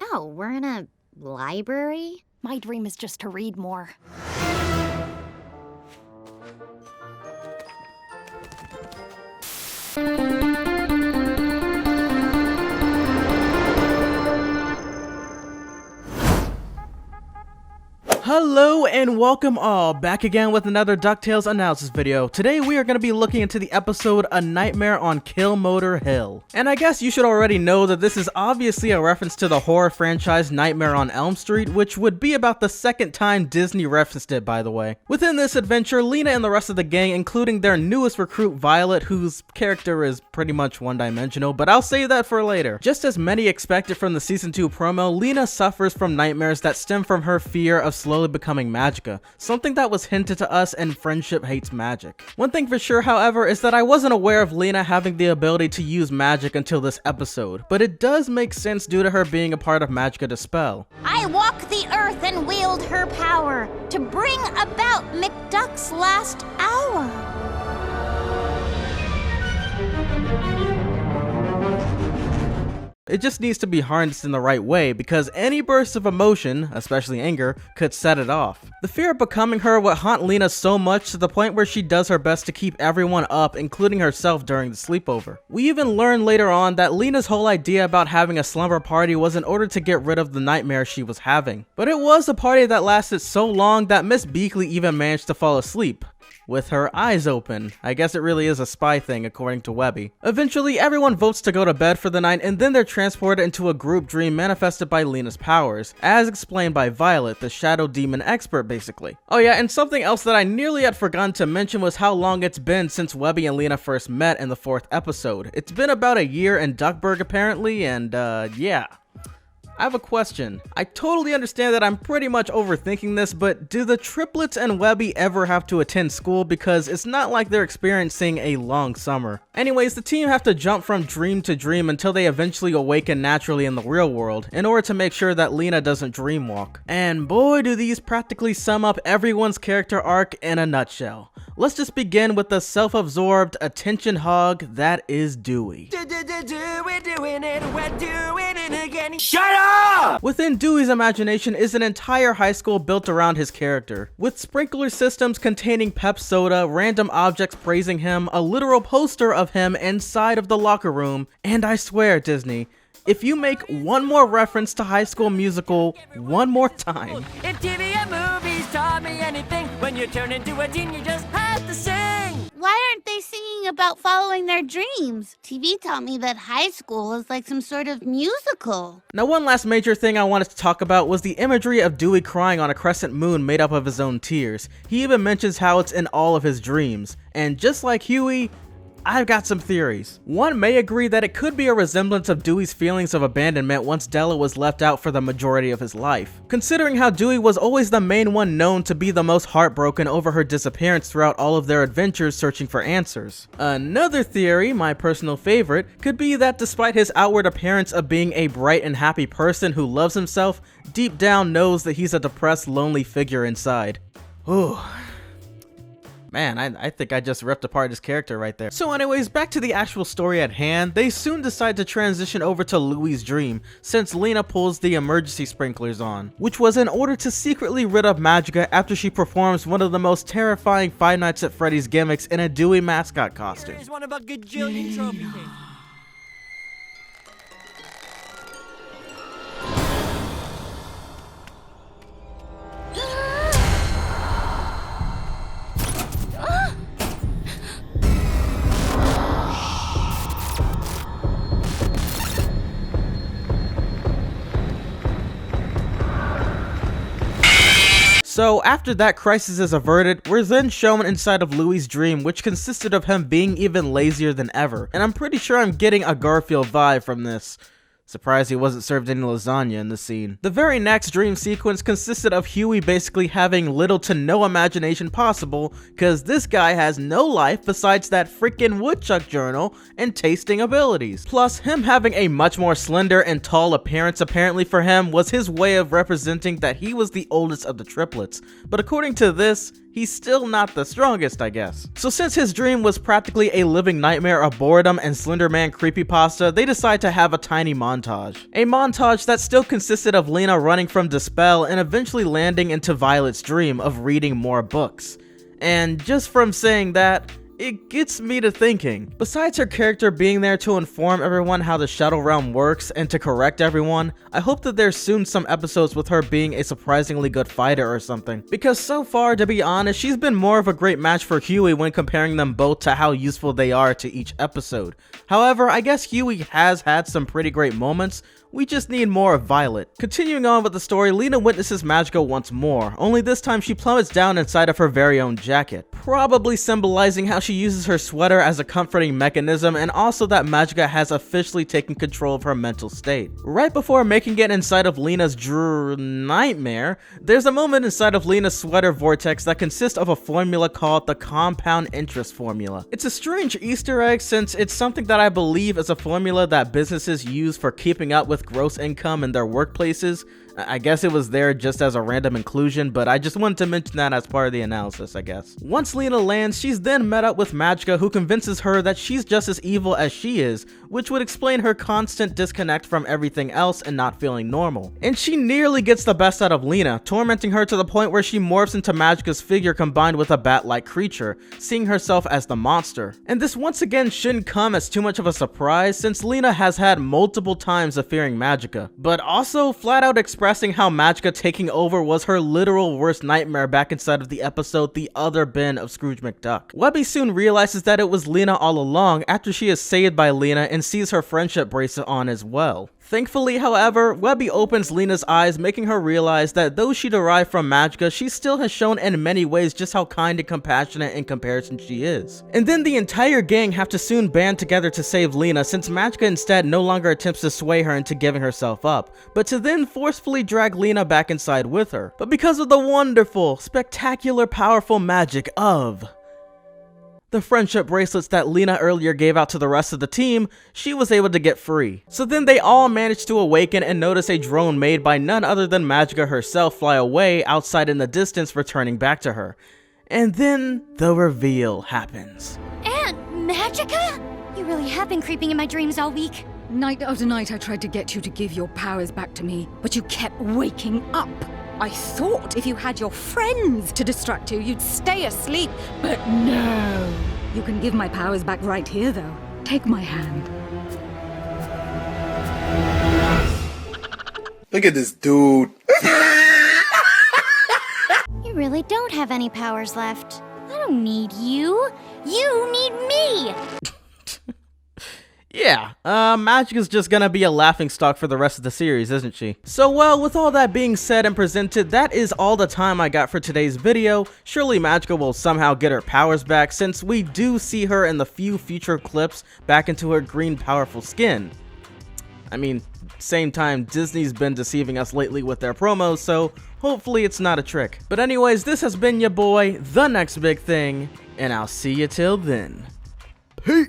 Oh, we're in a library? My dream is just to read more. Hello and welcome all back again with another DuckTales analysis video. Today we are going to be looking into the episode A Nightmare on Kill Motor Hill. And I guess you should already know that this is obviously a reference to the horror franchise Nightmare on Elm Street, which would be about the second time Disney referenced it, by the way. Within this adventure, Lena and the rest of the gang, including their newest recruit Violet, whose character is pretty much one-dimensional, but I'll save that for later. Just as many expected from the season 2 promo, Lena suffers from nightmares that stem from her fear of slowly becoming Magica, something that was hinted to us in Friendship Hates Magic. One thing for sure, however, is that I wasn't aware of Lena having the ability to use magic until this episode, but it does make sense due to her being a part of Magica Dispel. I walk the earth and wield her power to bring about McDuck's last hour. It just needs to be harnessed in the right way, because any burst of emotion, especially anger, could set it off. The fear of becoming her would haunt Lena so much to the point where she does her best to keep everyone up, including herself during the sleepover. We even learn later on that Lena's whole idea about having a slumber party was in order to get rid of the nightmare she was having. But it was a party that lasted so long that Miss Beakley even managed to fall asleep with her eyes open. I guess it really is a spy thing, according to Webby. Eventually, everyone votes to go to bed for the night, and then they're transported into a group dream manifested by Lena's powers, as explained by Violet, the shadow demon expert, basically. Oh yeah, and something else that I nearly had forgotten to mention was how long it's been since Webby and Lena first met in the 4th episode. It's been about a year in Duckburg, apparently, and yeah. I have a question. I totally understand that I'm pretty much overthinking this, but do the triplets and Webby ever have to attend school? Because it's not like they're experiencing a long summer. Anyways, the team have to jump from dream to dream until they eventually awaken naturally in the real world, in order to make sure that Lena doesn't dreamwalk. And boy, do these practically sum up everyone's character arc in a nutshell. Let's just begin with the self-absorbed attention hog that is Dewey. Shut up! Within Dewey's imagination is an entire high school built around his character, with sprinkler systems containing pep soda, random objects praising him, a literal poster of him inside of the locker room, and I swear, Disney, if you make one more reference to High School Musical one more time. If TV and movies taught me anything, when you turn into a teen, you just have to sing. Why aren't they singing about following their dreams? TV taught me that high school is like some sort of musical. Now, one last major thing I wanted to talk about was the imagery of Dewey crying on a crescent moon made up of his own tears. He even mentions how it's in all of his dreams. And just like Huey, I've got some theories. One may agree that it could be a resemblance of Dewey's feelings of abandonment once Della was left out for the majority of his life, considering how Dewey was always the main one known to be the most heartbroken over her disappearance throughout all of their adventures searching for answers. Another theory, my personal favorite, could be that despite his outward appearance of being a bright and happy person who loves himself, deep down knows that he's a depressed, lonely figure inside. Ooh. Man, I think I just ripped apart his character right there. So anyways, back to the actual story at hand. They soon decide to transition over to Louie's dream, since Lena pulls the emergency sprinklers on, which was in order to secretly rid of Magica after she performs one of the most terrifying Five Nights at Freddy's gimmicks in a Dewey mascot costume. Here's one of a gajillion trophy cases. So after that crisis is averted, we're then shown inside of Louie's dream, which consisted of him being even lazier than ever. And I'm pretty sure I'm getting a Garfield vibe from this. Surprised he wasn't served any lasagna in the scene. The very next dream sequence consisted of Huey basically having little to no imagination possible, cause this guy has no life besides that freaking woodchuck journal and tasting abilities. Plus, him having a much more slender and tall appearance apparently for him was his way of representing that he was the oldest of the triplets. But according to this, he's still not the strongest, I guess. So since his dream was practically a living nightmare of boredom and Slender Man creepypasta, they decide to have a tiny montage. A montage that still consisted of Lena running from Dispel and eventually landing into Violet's dream of reading more books. And just from saying that, it gets me to thinking. Besides her character being there to inform everyone how the Shadow Realm works and to correct everyone, I hope that there's soon some episodes with her being a surprisingly good fighter or something. Because so far, to be honest, she's been more of a great match for Huey when comparing them both to how useful they are to each episode. However, I guess Huey has had some pretty great moments. We just need more of Violet. Continuing on with the story, Lena witnesses Magica once more, only this time she plummets down inside of her very own jacket, probably symbolizing how she uses her sweater as a comforting mechanism and also that Magica has officially taken control of her mental state. Right before making it inside of Lena's nightmare, there's a moment inside of Lena's sweater vortex that consists of a formula called the compound interest formula. It's a strange Easter egg since it's something that I believe is a formula that businesses use for keeping up with gross income in their workplaces. I guess it was there just as a random inclusion, but I just wanted to mention that as part of the analysis, I guess. Once Lena lands, she's then met up with Magica, who convinces her that she's just as evil as she is, which would explain her constant disconnect from everything else and not feeling normal. And she nearly gets the best out of Lena, tormenting her to the point where she morphs into Magica's figure combined with a bat-like creature, seeing herself as the monster. And this once again shouldn't come as too much of a surprise since Lena has had multiple times of fearing Magica, but also flat out expressing how Magica taking over was her literal worst nightmare back inside of the episode The Other Bin of Scrooge McDuck. Webby soon realizes that it was Lena all along after she is saved by Lena and sees her friendship bracelet on as well. Thankfully, however, Webby opens Lena's eyes, making her realize that though she derived from Magica, she still has shown in many ways just how kind and compassionate in comparison she is. And then the entire gang have to soon band together to save Lena, since Magica instead no longer attempts to sway her into giving herself up, but to then forcefully drag Lena back inside with her. But because of the wonderful, spectacular, powerful magic of the friendship bracelets that Lena earlier gave out to the rest of the team, she was able to get free. So then they all managed to awaken and notice a drone made by none other than Magica herself fly away outside in the distance, returning back to her. And then the reveal happens. Aunt Magica? You really have been creeping in my dreams all week. Night after night I tried to get you to give your powers back to me, but you kept waking up. I thought if you had your friends to distract you, you'd stay asleep, but no. You can give my powers back right here, though. Take my hand. Look at this dude. You really don't have any powers left. I don't need you. You need me. Yeah, Magica's just gonna be a laughingstock for the rest of the series, isn't she? So well, with all that being said and presented, that is all the time I got for today's video. Surely Magica will somehow get her powers back, since we do see her in the few future clips back into her green powerful skin. I mean, same time, Disney's been deceiving us lately with their promos, so hopefully it's not a trick. But anyways, this has been your boy, The Next Big Thing, and I'll see you till then. Peace!